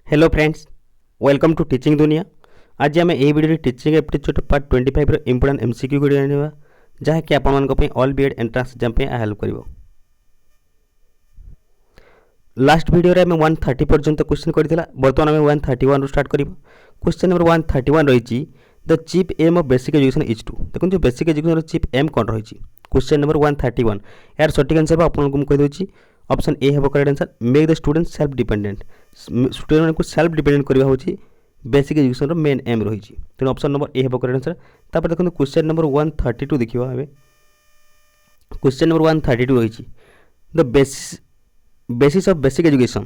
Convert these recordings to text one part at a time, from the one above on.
Hello friends, welcome to teaching Duniya. आज आम यही video teaching aptitude part 25 important MCQ video जाना जहाँकि आपण all BEd entrance exam help कर। लास्ट वीडियो रे 130 पर्यंत क्वेश्चन करथिला। बर्तमान आम 131 रु स्टार्ट करिबो। क्वेश्चन नंबर 131 रही the chief aim of basic education is to. देखो जो बेसिक एजुकेशन चीफ एम कौन रही। क्वेश्चन नंबर 131 यार सठिक आंसर आपको कहीदे। ऑप्शन ए है correct answer. Make the student self dependent. Student को सेल्फ डिपेंडेंट करवा होची बेसिक एजुकेशन मेन एम रही। तेणु ऑप्शन नंबर ए है करेक्ट आंसर। तापर देखो क्वेश्चन नंबर 132 देखिए हमें। क्वेश्चन नंबर 132 रही the basis of basic education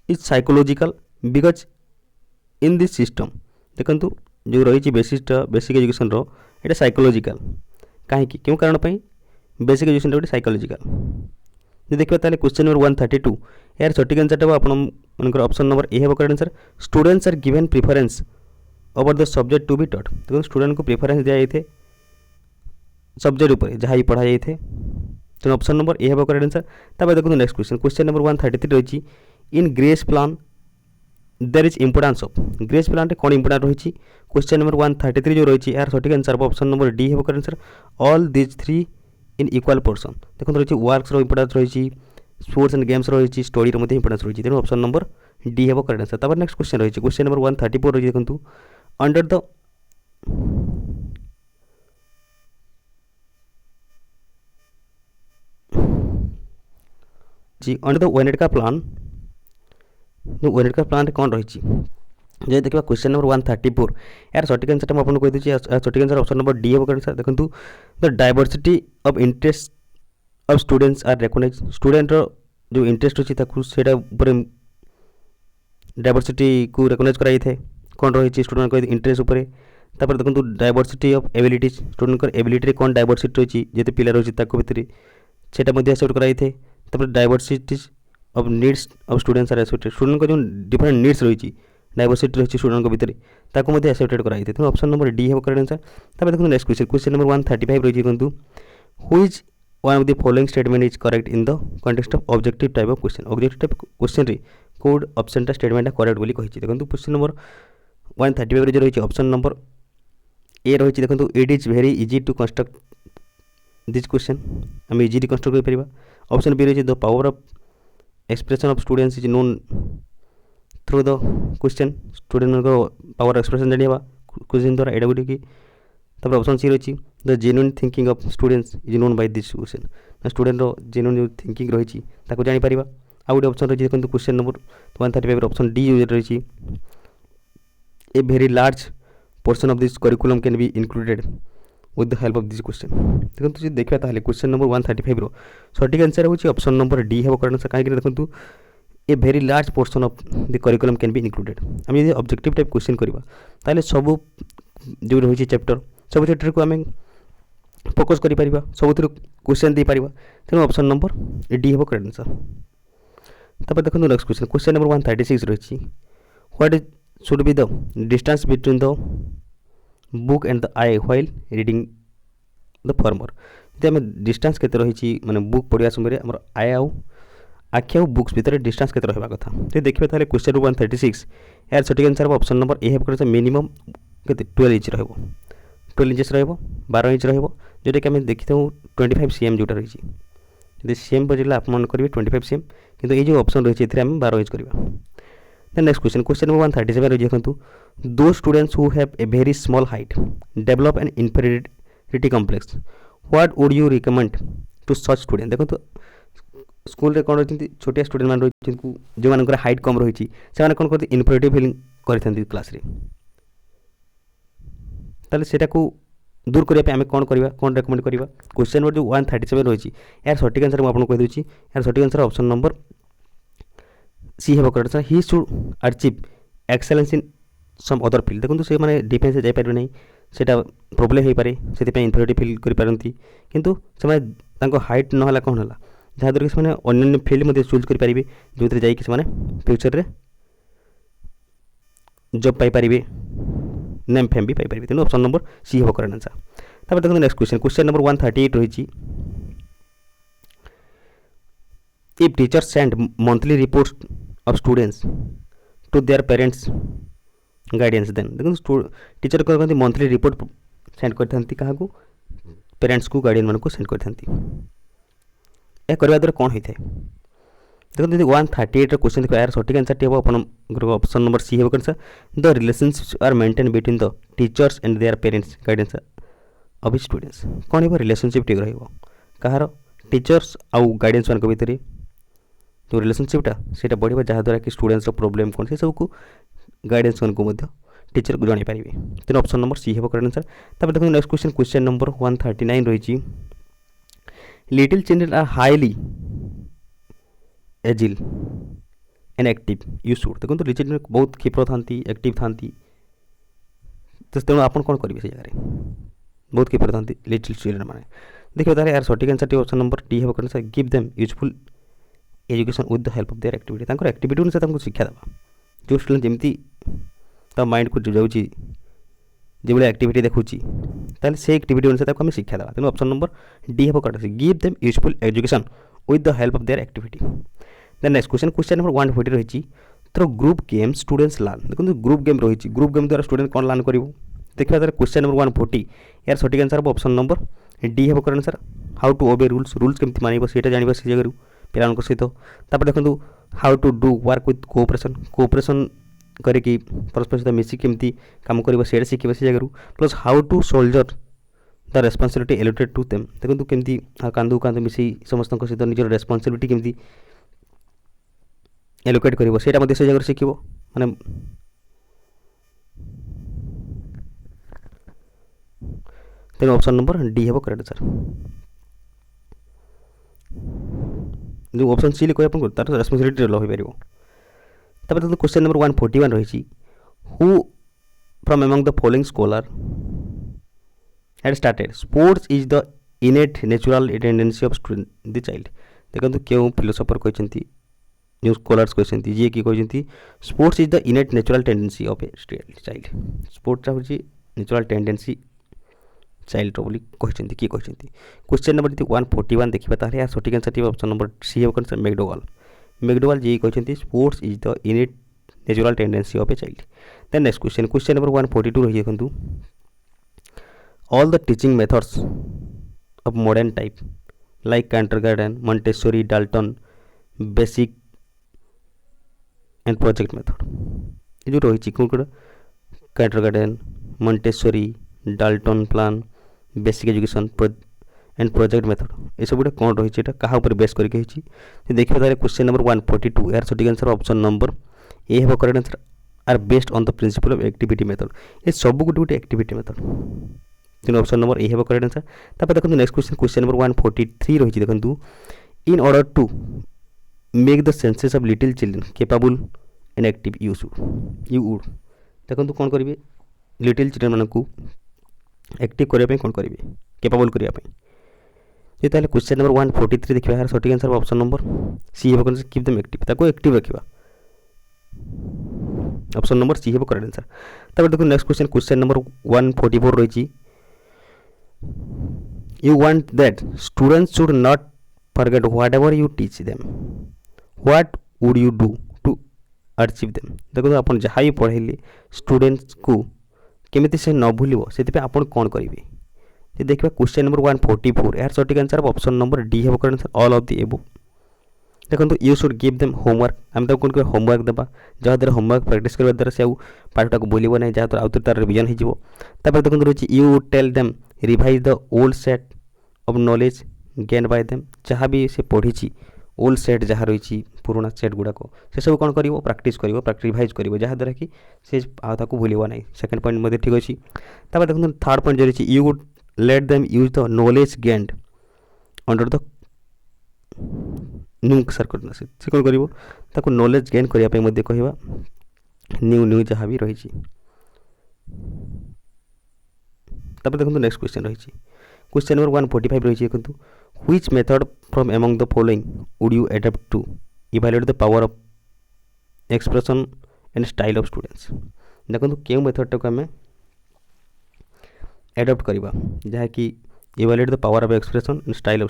is psychological because in this system देखो जो रही बेसिक एजुकेशन रो ये साइकोलॉजिकल कहीं क्यों कारण बेसिक एजुकेशन गोटे साइकोलॉजिकल जो देखिए ताले क्वेश्चन नंबर 132 यार सठिक आंसर मनकर ऑप्शन नंबर ए है correct answer. Students are given preference over the subject to be taught. देखो स्टूडेंट को प्रिफरेंस दिया जाए सब्जेक्ट उपर जहाँ पढ़ा जाए। तो ऑप्शन नंबर ए है करेक्ट आंसर। तब देखो नेक्स्ट क्वेश्चन। क्वेश्चन नंबर 133 रही in Gary's plan there is importance of. Gary's plan रे कौन इंपोर्टेंट रही। क्वेश्चन नंबर 133 जो रही यार सठिक आंसर ऑप्शन नंबर डी है correct answer. All this three in equal portion. देखो रही वर्क्स इंपोर्टेंस रही, स्पोर्ट्स एंड गेम्स रही, स्टडी इंपोर्टेंस रही। तेणु ऑप्शन नंबर डी है करेक्ट आंसर। तब नेक्स्ट क्वेश्चन रही क्वेश्चन नंबर 134 रही देखो under the under the Winnetka plan. जो वेनेटका प्लान कौन रही जो देखा क्वेश्चन नंबर 134 यार सठिक आंसर आपको कहीदे। सठिक आंसर ऑप्शन नंबर डी है आंसर। देखो the diversity of interest of students are recognise. Student जो इंटरेस्ट अच्छी डायवर्सिटी को रिकॉग्नाइज कराई थे कौन रही स्टूडेंट को इंटरेस्ट उपर। तापर देखो diversity of abilities student ability कौन डायवर्सिटी रही जिते पिला रही भितर सेटा एक्सेप्ट कराई थे। तापर diversities of needs of students are accepted. Student को जो डिफरेंट नीड्स रही डायवर्सिटी रही स्टूडेंट भितर ताको एक्सेप्टेड कराई थे। तो ऑप्शन नंबर डी है करेक्ट आंसर। तापर देखो नेक्स्ट क्वेश्चन। क्वेश्चन नंबर 135 रही देखो which one of the following statement is correct in the context of objective type of question. Objective type question रे कोड ऑप्शन स्टेटमेंट करेक्ट बोली कही। देखो क्वेश्चन नंबर 135 जो रही ऑप्शन नंबर ए रही देखो it is very easy to construct this question. आम इजिली कंस्ट्रक्ट कर। ऑप्शन बी रही the power of expression of students is known through the question. Student को पावर एक्सप्रेशन जाना question द्वारा एटा गोटे कि। ऑप्शन सी रही the genuine thinking of students is known by this question. Student genuine जो thinking रही जापर। आ गए ऑप्शन रही देखो क्वेश्चन नंबर 135 ऑप्शन डी रही a very large portion of this curriculum can be included with the help of this question. देखो देखा ताले क्वेश्चन नंबर 135 सठिक आंसर होची ऑप्शन नंबर डी है करेक्ट आंसर। कहीं देखो a very large portion of the curriculum can be included. आम यदि ऑब्जेक्टिव टाइप क्वेश्चन करवा ताले सब जो रही चैप्टर सब चैप्टर को आम फोकस कर सब क्वेश्चन दे पार। तेणु ऑप्शन नंबर डी है करेक्ट आंसर। तब देखो नेक्स्ट क्वेश्चन। क्वेश्चन नंबर 136 रही what should be the distance between the book and the I while reading the former. जब आम डिस्टेंस के रही माने बुक पढ़ा समय आम आई आखि आउ बुक्स भितर डिस्टेंस के रहा कथा। तो देखिए ताले क्वेश्चन नंबर 136 यार सठिक आंसर ऑप्शन नंबर ए है मिनिमम के 12 इंच रहा 12 इंचेस रहा 12 इंच रहा जोटा कि आम देखी था 25 cm जोटा रही जब सीएम बजेला आप मन करेंगे 25 cm किंतु ये जो ऑप्शन रही है 12 इंच करवा। Next question. क्वेश्चन नंबर 137 रही देखो दो students who have a very small height develop an inferiority complex what would you recommend to such student. देखो तो स्कूल रे कौन रही छोटिया स्टूडेंट मान रही जो मान हाइट कम रही से कौन करते इनफेरिटी फिलिंग करते क्लास रे ताले सेटा को दूर करने आम कौन करवा कौन रेकमेंड करवा। क्वेश्चन नंबर जो 137 रही यार सठिक आंसर मुझे आपको कहीदे। यार सठिक आंसर ऑप्शन नंबर सी है correct answer. He should achieve excellence in some other field. देखो से मैंने डिफेन्स जापर ना से प्रोब्लेम हो पारे से इनफेरिटी फिल करपारती किंतु से हाइट ना कौन है जहाँद्वारा कि अन्य फील्ड चूज करेंगे जो जाने फ्यूचर में जॉब पाइपर नेम फेम भी पाइपर। तेणु ऑप्शन नंबर सी है करेक्ट आंसर। तब देखो नेक्स्ट क्वेश्चन। क्वेश्चन नंबर 138 रही if teacher send monthly reports of students to their parents guidance then देखो टीचर करते मंथली रिपोर्ट सेंड करते क्या पेरेंट्स को गार्डियन मानक सेंड करते यह करने द्वारा कौन होता है देखो यदि 138 क्वेश्चन देखो यार सठिक आंसर टी हम ऑप्शन नंबर सी है sir the relationships are maintain between the teachers and their parents guidance of students कौन हो रिलेशनशिप ठीक रहार टीचर्स आउ गाइडेंस मान भितर जो रिलेशनशिपटा से बढ़िया जहाँद्वारा कि स्टूडेंट्स प्रोब्लेम कौन से सबको गाइडेंस मान टीचर को जनपारे तेनाली ऑप्शन नंबर सी है करेक्ट आंसर तब देखो नेक्स्ट क्वेश्चन नंबर 139 रही little children are highly agile and active you should देखो लिटिल चिल्ड्रेन बहुत क्षिप्र था एक्टिव था तेणु आप कौन करेंगे से जगह बहुत क्षिप्र था लिटिल चिल्ड्रेन मैंने देखिए तार यार सठिक आंसर ऑप्शन नंबर टी है correct answer give them useful education with the help of their activity activity अनुसार शिक्षा देवा जो स्टूडेंट जमी माइंड को जाऊँगी जो एक्टिविटी देखुची ताले से एक्टिविटी अनुसार आम शिक्षा देवा तेणु ऑप्शन नंबर डी है correct give them useful education with the help of their activity then next question number 140 रही through group game students learn देखो ग्रुप गेम रही ग्रुप गेम द्वारा स्टूडेंट कौन लर्न करूँ देखिए तार क्वेश्चन नंबर 140 यार सठिक आंसर हम ऑप्शन नंबर डी है correct answer how to obey rules केमती मानव से जाना से जगह पिला सहित देखो how to do work with cooperation करके परस्पर सहित मिसिक केमती काम कर शिखे से जगह plus how to shoulder the responsibility allotted to them देखो केमती कांदू कांदू मिसई समस्त सहित निजर रेस्पॉन्सिबिलिटी केमती एलोकेट कर से जगह शिख माने तेणु ऑप्शन नंबर डी है करेक्ट आंसर जो ऑप्शन सी लिखे आपको तार रेस्पॉन्सिबिलिटी हो पार तब देखो क्वेश्चन नंबर 141 रही who from among the following scholar had started sports is the innate natural tendency of student the child देखो क्यों फिलोसोफर कहते जो स्कॉलर्स कहते जी कि कहते sports is the innate natural tendency of a child sports हूँ natural tendency child बोली कहते किए कहते क्वेश्चन नंबर जी 141 देखा तार यार सठिक आंसर ऑप्शन नंबर सी है कौन मैकडोगल जी कहते sports is the innate natural tendency of a child then next question number 142 रही देखो all the teaching methods of modern type like kindergarten Montessori Dalton basic and project method ये जो रही कौन कौन kindergarten Montessori Dalton plan basic education and project method ये सब कौन रही है क्या बेस करके देखिए तार क्वेश्चन नंबर 142 यार सठिक आंसर ऑप्शन नंबर ए है correct answer are based on the principle of activity method ये सब गोटे गोटे एक्टिविटी मेथड तेनाली ऑप्शन नंबर ए है करेक्ट आंसर तब देखो नेक्स्ट क्वेश्चन नंबर 143 रही देखो in order to make the senses of little children capable and active you would देखो कौन करेंगे लिटिल चिल्ड्रेन मान को एक्टिव करने कौन करेंगे केपेबल करने ये ताले क्वेश्चन नंबर 143 देखिए यार सठिक आंसर ऑप्शन नंबर सी है कीप देम एक्टिव ताको एक्टिव रखा ऑप्शन नंबर सी है करेक्ट आंसर तब देखो नेक्स्ट क्वेश्चन नंबर 144 रही you want that students should not forget whatever you teach them what would you do to achieve them देखो आप जहाँ भी पढ़ेले स्टूडेंट्स को केमिति से न भूल से आप कौन करेंगे देखिए क्वेश्चन नंबर 144 यार सठिक आंसर ऑप्शन नंबर डी है correct answer all of the above देखो you should give them homework आम कौन कर होमवर्क देवा जहाँद्वारा होमवर्क प्रैक्टिस करने द्वारा से पाठटा को बोल ना जहाँद्वारा आउ तार रिविजन हो देखो रही you tell them revise the old set of knowledge gain by them जहाँ भी से पढ़ी ओल्ड सेट जहाँ रही पुराना सेट गुड़ाक से सब कौन कर प्रैक्टिस रिवाइज कर जहाँद्वारा कि से को भूल ना सेकेंड पॉइंट ठीक अच्छी देखो थर्ड पॉइंट जो रही you would let them use the knowledge gained under the new circumstance से कौन कर नॉलेज गेन करने कहवा न्यू न्यू जहाँ भी रही देखो नेक्स्ट क्वेश्चन रही क्वेश्चन नंबर 145 रही देखो which method from among the following would you adapt to evaluate the power of expression and style of students देखो क्यों मेथड को आम एडप्ट करवा जहाँकि evaluate the power of expression and style of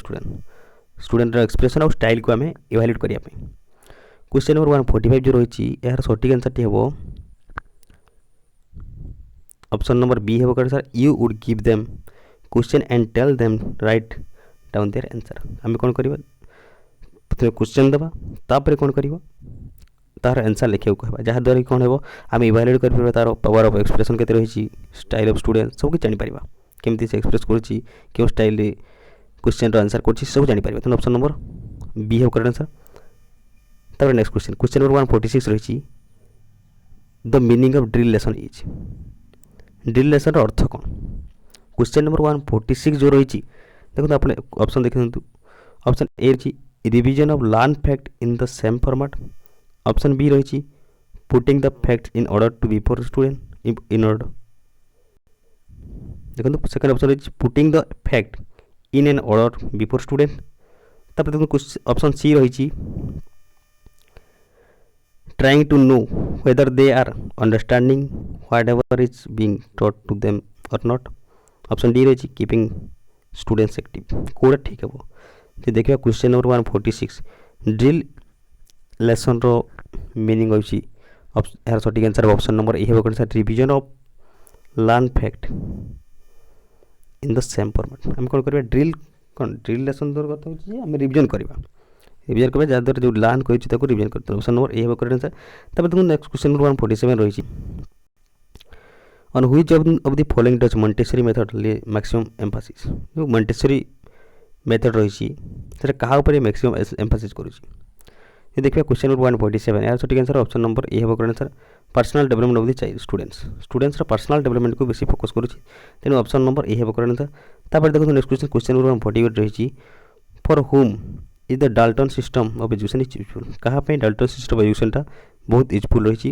student expression और style को आम evaluate करने क्वेश्चन नंबर 145 जो रही यार सठिक आंसर हे ऑप्शन नंबर बी हे कौन sir you would give them question and tell them write down their answer आम कौन करवा प्रथम क्वेश्चन देवा तापर कौन कर तार आंसर लिखा कहवा जहाँद्वारा कौन हो आम इवालुएट कर तार पावर ऑफ एक्सप्रेशन के रही स्टाइल ऑफ स्टूडेंट सब किसी जानीपर केमती से एक्सप्रेस कर स्टाइल क्वेश्चन आंसर कर सब जानीपर तेनाली ऑप्शन नंबर बी हे करेक्ट आंसर तापर नेक्स्ट क्वेश्चन क्वेश्चन नंबर 146 रही the meaning of drill lesson is drill lesson अर्थ कौन क्वेश्चन नंबर 146 जो रही देखो आप ऑप्शन देखते ऑप्शन ए रही revision of learn fact in the same format option B रही putting the fact in order to before student in order देखो सेकंड ऑप्शन रही putting the fact in an order before student तापर देखो option C रही trying to know whether they are understanding whatever is being taught to them or not option D रही keeping students active कौटा ठीक है तो देखिए question number 146 drill lesson रो meaning होची यार सठिक आंसर ऑप्शन नंबर ए कौन सा revision of learn fact in the same format आम कौन करवा ड्रिल कौन ड्रिल लेसन द्वारा कथा होची आम रिविजन करवा रिविजन करवा जहाँद्वारा जो लर्न कर रिविजन करते option number A correct answer तब देखो नेक्स्ट क्वेश्चन नंबर 147 रही on which of the following does Montessori method ले मैक्सिमम एम्फासिस जो मॉन्टेसरी मेथड रही क्या मैक्सिमम एम्फासिस करुँच देखिए क्वेश्चन नंबर 147 यार सठिक answer option number A correct answer personal development of the child students personal development को बेसी फोकस करुँच तेणु option number A correct answer तापर देखो नेक्स्ट क्वेश्चन नंबर 148 रही for home is the Dalton system of education is useful कहाँ Dalton system of education बहुत useful रही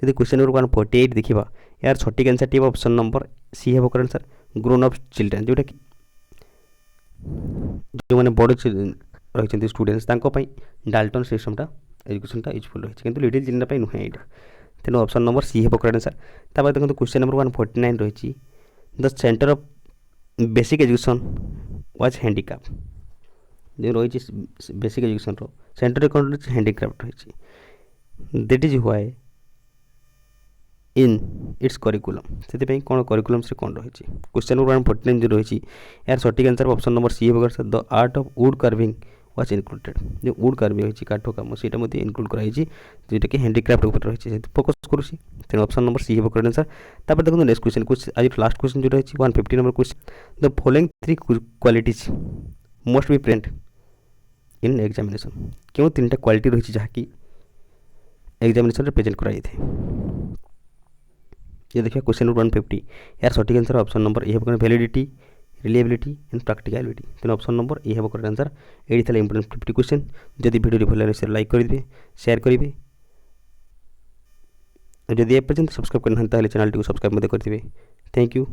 यदि क्वेश्चन नंबर 148 देखा यार सठिक आंसर टी ऑप्शन नंबर सी हे correct answer grown up children जोटा कि जो मैंने बड़ रही स्टूडेंट्स डाल्टन सिस्टमटा एजुकेशनटा यूजफुल रही है लिटिल चिल्ड्रेन नुहे यहाँ तेणु ऑप्शन नंबर सी हे करेक्ट आंसर तापर देखो क्वेश्चन नंबर 149 रही the centre of basic education was handicraft जो रही बेसिक एजुकेशन सेंटर कौन रही हैंडिक्राफ्ट रही that is why in its curriculum से कौन करिकुलम से कौन रही क्वेश्चन नंबर 149 जो रही यार सठिक आंसर ऑप्शन नंबर सी हे the art of wood carving was included जो वुड कार्विंग रही काठ कम से इनक्लूड कराई जोटा कि हैंडिक्राफ्ट उपर रही फोकस करुँच तेणु ऑप्शन नंबर सी हे करेक्ट आंसर तापर देखो नेक्स्ट क्वेश्चन आज लास्ट क्वेश्चन जो रही 150 number question the following 3 qualities must be present in examination क्यों 3टा क्वालिटी रही जहाँकि एग्जामिनेशन प्रेजेंट कराई थे ये देखिए क्वेश्चन नंबर 150 यार सठिक answer option number A validity reliability and practicality Tenali option number A correct answer ये था इंपोर्टेंट 50 क्वेश्चन जदि वीडियो भल लगे लाइक करेंगे शेयर करेंगे जदि एपर्यंत सब्सक्राइब करना चैनल टी सब्सक्राइब करेंगे थैंक यू।